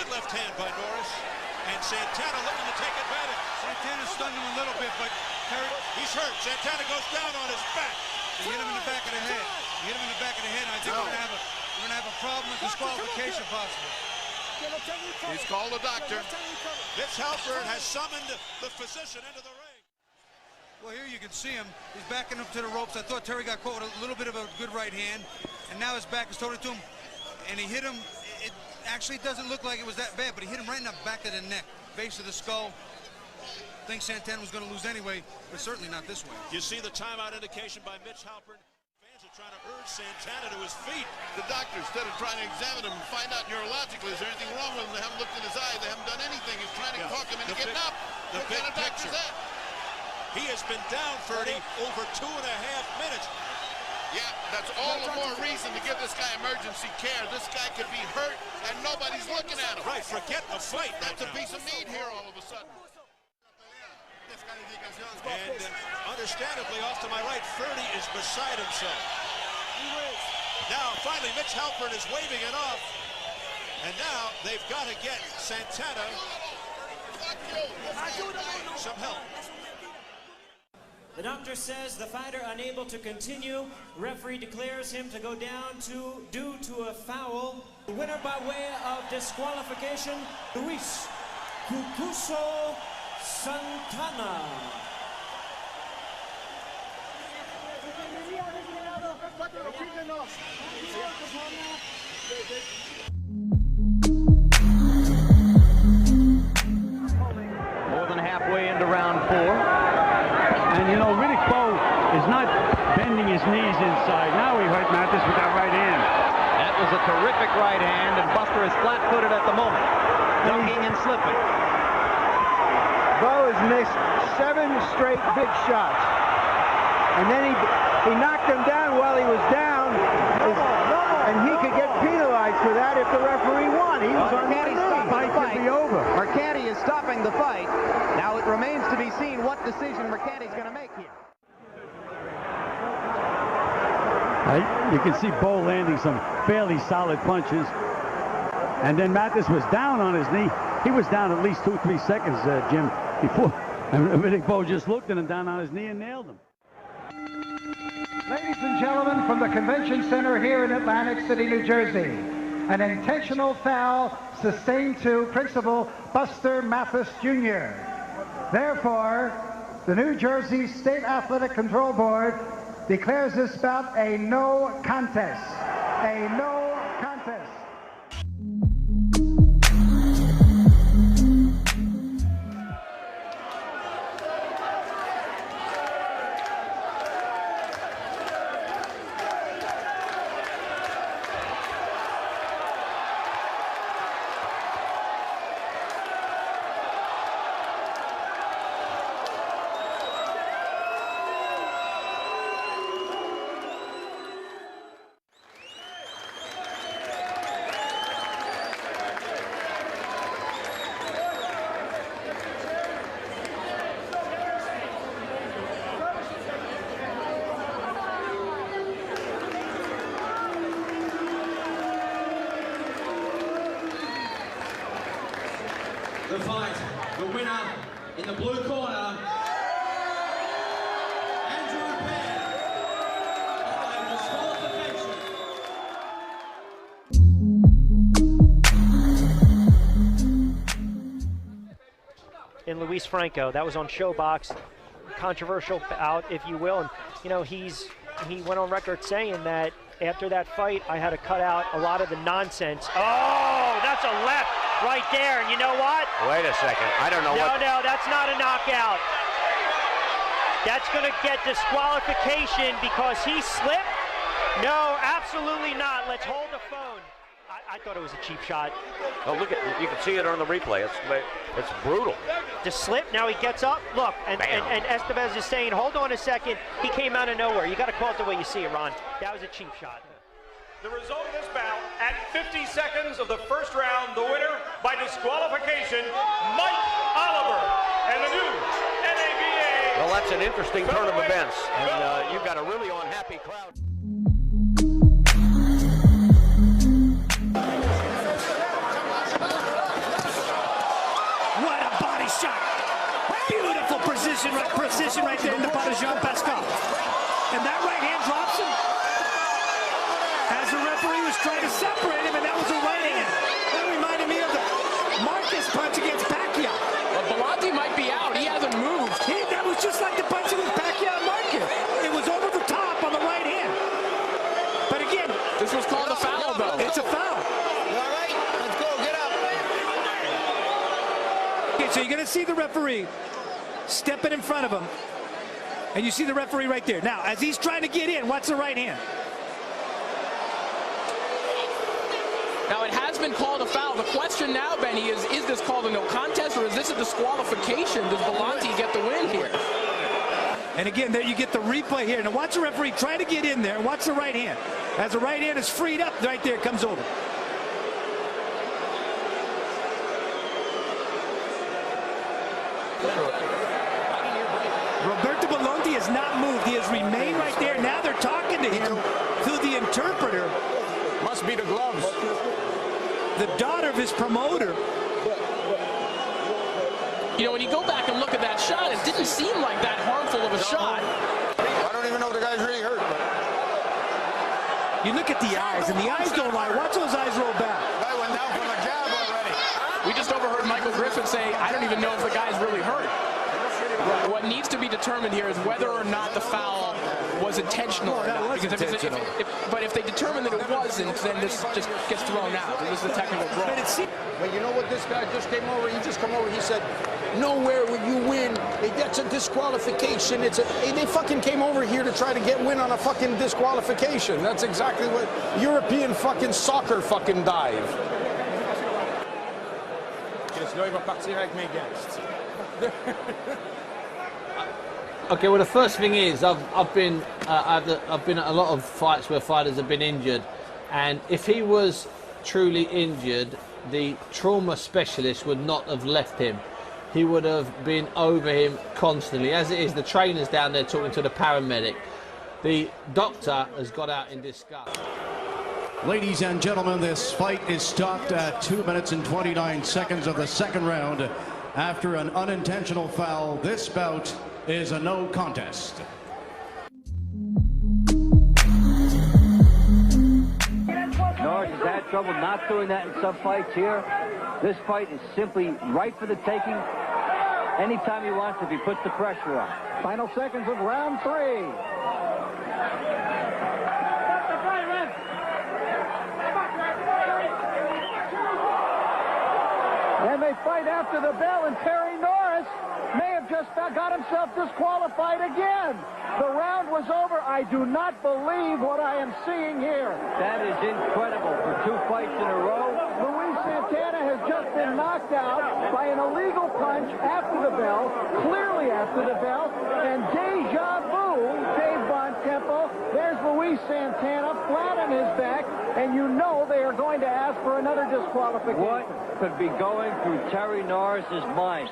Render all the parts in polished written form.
good left hand by Norris. And Santana looking to take advantage. Santana stunned him a little bit, but He's hurt. Santana goes down on his back. He hit him in the back of the head. He hit him in the back of the head. I think we're gonna have a problem with disqualification possible. He's called a doctor. Mitch Halpern has summoned the physician into the ring. Well, here you can see him. He's backing up to the ropes. I thought Terry got caught with a little bit of a good right hand, and now his back is totally to him. And he hit him. It actually doesn't look like it was that bad, but he hit him right in the back of the neck, base of the skull. I think Santana was going to lose anyway, but certainly not this way. You see the timeout indication by Mitch Halpern. Fans are trying to urge Santana to his feet. The doctor, instead of trying to examine him and find out neurologically, is there anything wrong with him? They haven't looked in his eye. They haven't done anything. He's trying to talk him into getting up. The big picture. He has been down, Ferdy, over 2.5 minutes. Yeah, that's all the more reason to give this guy emergency care. This guy could be hurt, and nobody's looking at him. Right, forget the fight. That's a piece of meat here all of a sudden. And understandably, off to my right, Ferdy is beside himself. Now, finally, Mitch Halpern is waving it off. And now they've got to get Santana some help. The doctor says the fighter unable to continue. Referee declares him to go down due to a foul. The winner by way of disqualification, Luis Cucuso Santana. More than halfway into round 4. And you know, Riddick Bowe is not bending his knees inside. Now he hurt Mathis with that right hand. That was a terrific right hand, and Buster is flat-footed at the moment, ducking and slipping. Bowe has missed 7 straight big shots. And then he knocked him down while he was down, and he could get penalized for that if the referee won. He was on one knee. The fight could be over. Mercati is stopping the fight. Now it remains to be seen what decision Mercati's going to make here. You can see Bowe landing some fairly solid punches. And then Mathis was down on his knee. He was down at least 2-3 seconds, Jim, before. And Riddick Bowe just looked at him down on his knee and nailed him. Ladies and gentlemen, from the Convention Center here in Atlantic City, New Jersey, an intentional foul sustained to Principal Buster Mathis Jr. Therefore, the New Jersey State Athletic Control Board declares this bout a no contest. A no contest. The fight, the winner in the blue corner, Andrew Penn, by disqualification. In Luis Franco, that was on Showbox, controversial bout, if you will. And you know, he went on record saying that after that fight, I had to cut out a lot of the nonsense. Oh, that's a left right there, and you know what? Wait a second, I don't know what... No, that's not a knockout. That's going to get disqualification because he slipped? No, absolutely not. Let's hold the phone. I thought it was a cheap shot. Oh, look at, you can see it on the replay. It's brutal. The slip, now he gets up. Look, and Estevez is saying, hold on a second. He came out of nowhere. You got to call it the way you see it, Ron. That was a cheap shot. The result of this bout, at 50 seconds of the first round, the winner by disqualification, Mike Oliver, and the new NABA. Well, that's an interesting turn of events, and you've got a really unhappy crowd. precision right there in the butt of Jean Pascal. And that right hand drops him. As the referee was trying to separate him, and that was a right hand. That reminded me of the Marcus punch against Pacquiao. Well, Belmonte might be out. He hasn't moved. That was just like the punch against Pacquiao and Marcus. It was over the top on the right hand. But again, this was called a foul, though. It's a foul. All right, let's go. Get up. Okay, so you're going to see the referee stepping in front of him. And you see the referee right there. Now, as he's trying to get in, what's the right hand? Now, it has been called a foul. The question now, Benny, is this called a no contest or is this a disqualification? Does Belmonte get the win here? And again, there you get the replay here. Now, watch the referee try to get in there. And watch the right hand. As the right hand is freed up, right there, it comes over. Roberto Belmonte has not moved. He has remained right there. Now they're talking to him through the interpreter. Must be the gloves. The daughter of his promoter. You know, when you go back and look at that shot, it didn't seem like that harmful of a shot. I don't even know if the guy's really hurt. But... You look at the eyes, and the eyes don't lie. Watch those eyes roll back. Guy went down from a jab already. We just overheard Michael Griffin say, I don't even know if the guy's really hurt. What needs to be determined here is whether or not the foul was intentional or not. Because but if they determine that it wasn't, then this just gets thrown out. This is a technical draw. But you know what this guy just came over? He just come over. He said, nowhere will you win. That's a disqualification. They fucking came over here to try to get win on a fucking disqualification. That's exactly what European fucking soccer fucking dive. Okay, well, the first thing is I've been at a lot of fights where fighters have been injured, and if he was truly injured, the trauma specialist would not have left him. He would have been over him constantly. As it is, the trainer's down there talking to the paramedic. The doctor has got out in disgust. Ladies and gentlemen, this fight is stopped at 2 minutes and 29 seconds of the second round. After an unintentional foul, this bout is a no contest. Norris has had trouble not doing that in some fights here. This fight is simply right for the taking anytime he wants if he puts the pressure on. Final seconds of round 3. And they fight after the bell, and Terry Norris may have just got himself disqualified again. The round was over. I do not believe what I am seeing here. That is incredible for 2 fights in a row. Luis Santana has just been knocked out by an illegal punch after the bell, clearly after the bell, and deja vu, Dave Bontempo. There's Luis Santana flat on his back, and you know they are going to ask for another disqualification. What could be going through Terry Norris's mind?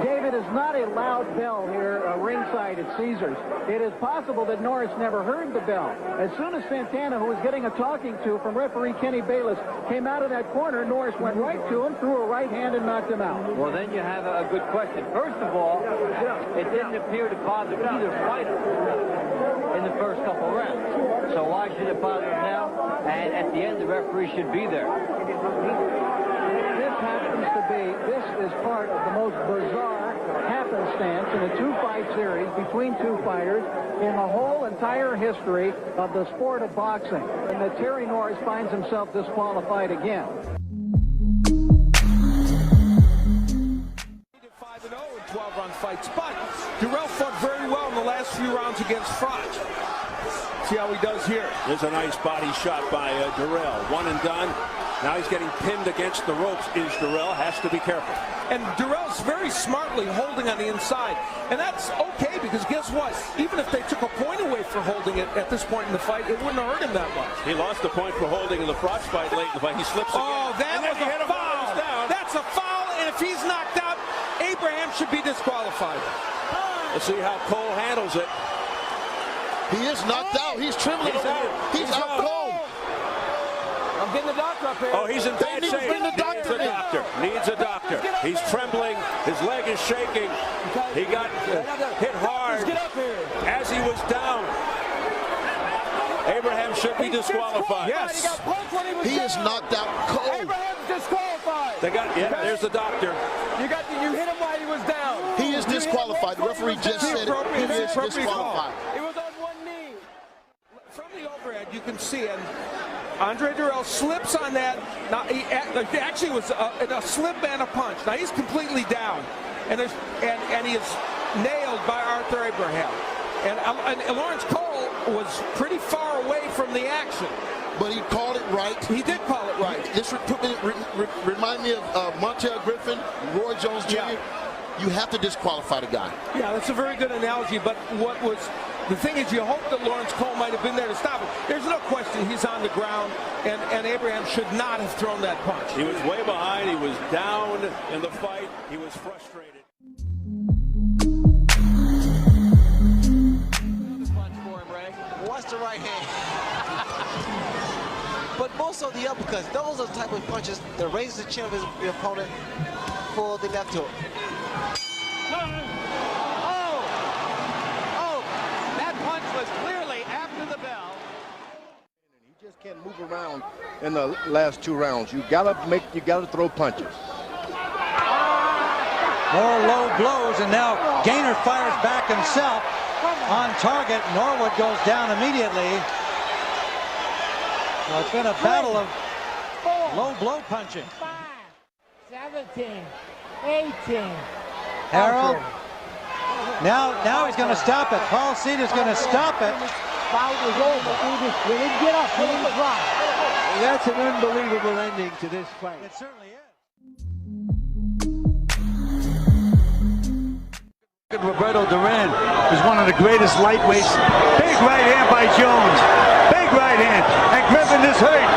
David, is not a loud bell here ringside at Caesars. It is possible that Norris never heard the bell. As soon as Santana, who was getting a talking to from referee Kenny Bayless, came out of that corner, Norris went right to him, threw a right hand, and knocked him out. Well, then you have a good question. First of all, it didn't appear to bother either fighter in the first couple of rounds. So why should it bother him now? And at the end, the referee should be there. This is part of the most bizarre happenstance in a 2-fight series between 2 fighters in the whole entire history of the sport of boxing. And that Terry Norris finds himself disqualified again. 5-0 in 12-round fights, but Durrell fought very well in the last few rounds against Froch. See how he does here. There's a nice body shot by Durrell. One and done. Now he's getting pinned against the ropes. Is Durrell has to be careful. And Durrell's very smartly holding on the inside. And that's okay, because guess what? Even if they took a point away for holding it at this point in the fight, it wouldn't have hurt him that much. He lost the point for holding in the Froch fight late in the fight. He slips again. Oh, that was a foul. That's a foul, and if he's knocked out, Abraham should be disqualified. Let's see how Cole handles it. He is knocked out. He's trembling. He's out cold. I'm getting the doctor up here. Oh, he's in bad shape. Bring the doctor in. Needs a doctor. He's trembling. His leg is shaking. He got hit hard as he was down. Abraham should be disqualified. Yes. He is knocked out cold. Abraham's disqualified. There's the doctor. You hit him while he was down. He is disqualified. The referee just said it. He is disqualified. He was on one knee. From the overhead, you can see it. Andre Durrell slips on that. Now, he actually was a slip and a punch. Now he's completely down, and he is nailed by Arthur Abraham. And Lawrence Cole was pretty far away from the action. But he called it right. He did call it right. This remind me of Montel Griffin, Roy Jones Jr. Yeah. You have to disqualify the guy. Yeah, that's a very good analogy. But the thing is, you hope that Lawrence Cole might have been there to stop him. There's no question he's on the ground, and Abraham should not have thrown that punch. He was way behind. He was down in the fight. He was frustrated. Watch the right hand. But most of the uppercuts, those are the type of punches that raises the chin of his opponent for the left hook. That punch was clearly after the bell. He just can't move around in the last 2 rounds. You gotta throw punches. More low blows, and now Gaynor fires back himself on target. Norwood goes down immediately. So it's been a battle of low blow punching. 17, 18. Harold. Now he's going to stop it. Paul Cedars going to stop it. Fight is over. We didn't get up. We didn't drop. That's an unbelievable ending to this fight. It certainly is. Roberto Duran is one of the greatest lightweights. Big right hand by Jones. Big right hand. And Griffin is hurt.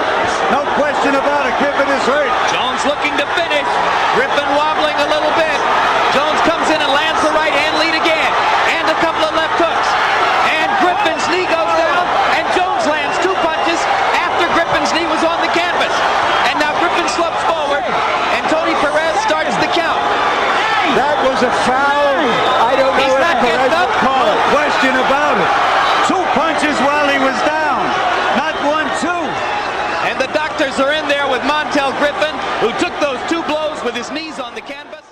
No question about it. Griffin is hurt. Jones looking to finish. Griffin wobbling a little bit. Jones comes in and lands the right hand lead again. And a couple of left hooks. And Griffin's knee goes down. And Jones lands 2 punches after Griffin's knee was on the canvas. And now Griffin slumps forward. And Tony Perez starts the count. That was a foul. I don't know He's what not Perez getting up. would call it. Question about it. 2 punches while he was down. Not 1, 2. And the doctors are in there with Montel Griffin, who took those 2 blows with his knees on the canvas.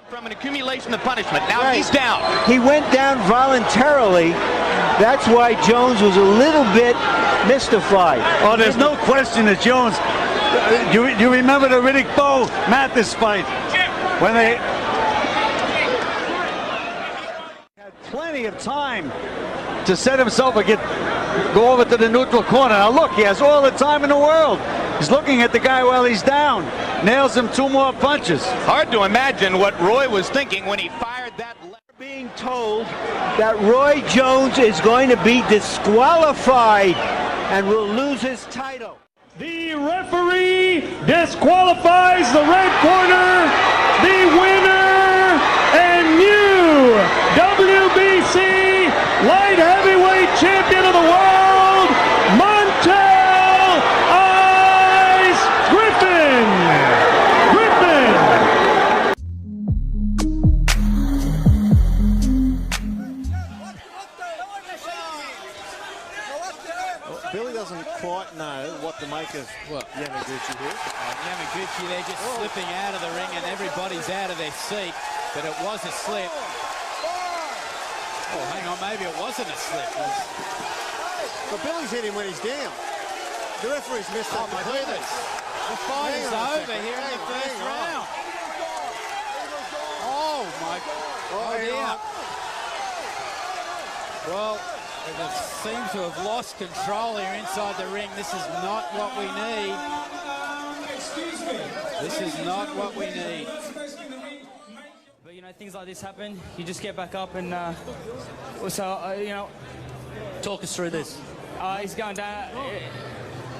From an accumulation of punishment. Now he's down. He went down voluntarily. That's why Jones was a little bit mystified. Oh, there's no question that Jones. You remember the Riddick Bowe Mathis fight when they had plenty of time to set himself or go over to the neutral corner. Now look, he has all the time in the world. He's looking at the guy while he's down. Nails him 2 more punches. Hard to imagine what Roy was thinking when he fired that left. Being told that Roy Jones is going to be disqualified and will lose his title. The referee disqualifies the red corner, the winner and new WBC light heavyweight champion of the world, Montel Ice Griffin. Billy doesn't quite know what to make of Yamaguchi here. Yamaguchi, they're just slipping out of the ring and everybody's out of their seat, but it was a slip. Oh, hang on, maybe it wasn't a slip. But Billy's hit him when he's down. The referee's missed that. Oh my goodness. The fight is over here in the first round. Oh my God. Oh dear. Well, they seem to have lost control here inside the ring. This is not what we need. This is not what we need. But you know, things like this happen. You just get back up and you know. Talk us through this. He's going down.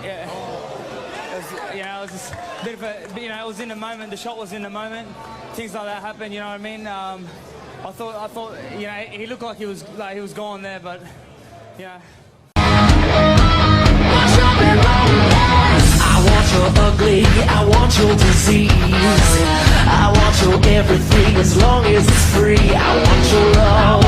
Yeah. It was just a bit of a. It was in the moment. The shot was in the moment. Things like that happen. You know what I mean? I thought. He looked like he was gone there, but yeah. me. I want your disease. I want your everything as long as it's free. I want your love.